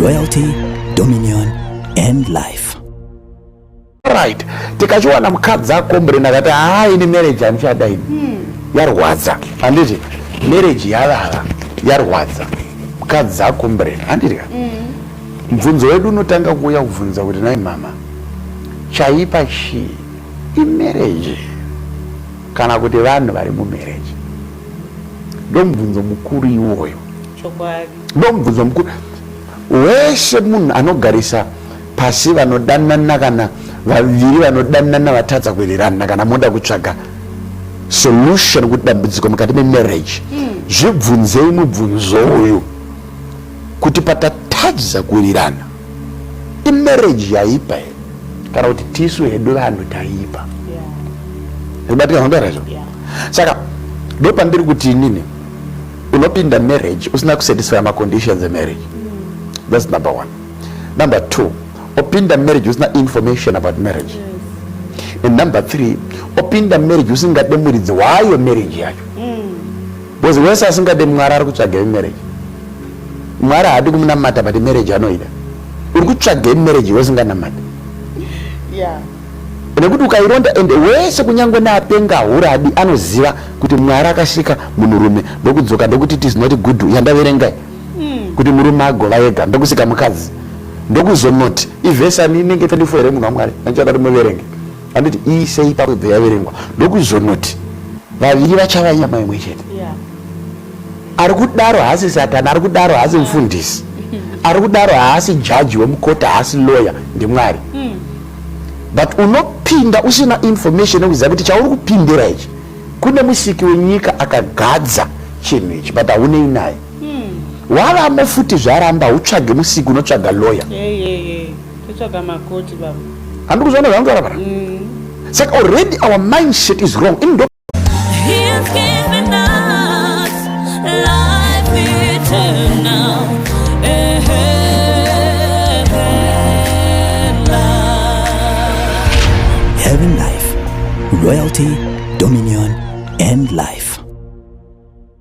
royalty, dominion and life. Right. Tikachiwana mukadzi akomborena akati ini marriage amuchada ini. Yarwadza. Handiti marriage yavava yarwadza. Mukadzi akomborena. Handiti mubvunzo wedu unotanga kuuya kubvunza kuti nai mama chaipa chii imarriage kana kuti vanhu vari mumarriage. Ndo mubvunzo mukuru iwoyo. Ndo mubvunzo mukuru. Weshe munhu anogarisa pasi vanodanana kana vaviri vanodanana vatadza kuwirirana kana moda kutsvaga solution kuti dambudziko mukati memarriage, zvibvunzei mubvunzo uyu kuti patatadza kuwirirana imarriage yaipa here kana kuti tisu hedu vanhu taipa. Zvibatika zvacho. Saka ndo pandiri kuti inini unopinda marriage usina kusatisfy maconditions emarriage. That's number one. Number two, opinda marriage usina information about marriage. And number three, opinda marriage usingade muridzi wayo marriage yacho. Because wese asingade mwari ari kutsvaga marriage. Mwari haadi kumunamata but marriage anoida. Uri kutsvaga marriage usinganamata. Nekuti ukaironda ende wese kunyangwe neapenga huradi anoziva kuti mwari akasika munhurume ndokudzoka ndokuti it is not good. Yandaverengai kuti murume agova ega ndokusika mukadzi ndokuzonoti ivhesa ninenge 24 ere munhu wamwari anchada rimuverenge anditi ise ipapo ibve yaverengwa ndokuzonoti vaviri vachava nyama imwe chete. Ari kudaro haasi satani, ari kudaro haasi mufundisi, ari kudaro haasi jaji wemukota, haasi lawyer, ndimwari. But unopinda usina information ekuziva kuti chauri kupindira ichi kune musiki wenyika akagadza chinhu ichi but haunei naye. Wavamo futi zvaramba utsvage musiki unotsvaga lawyer. Totsvaga makoti baba. Handi kuzona zvangara para. Saka already our mindset is wrong. Indo He's given us life eternal. Heaven life, royalty, dominion and life.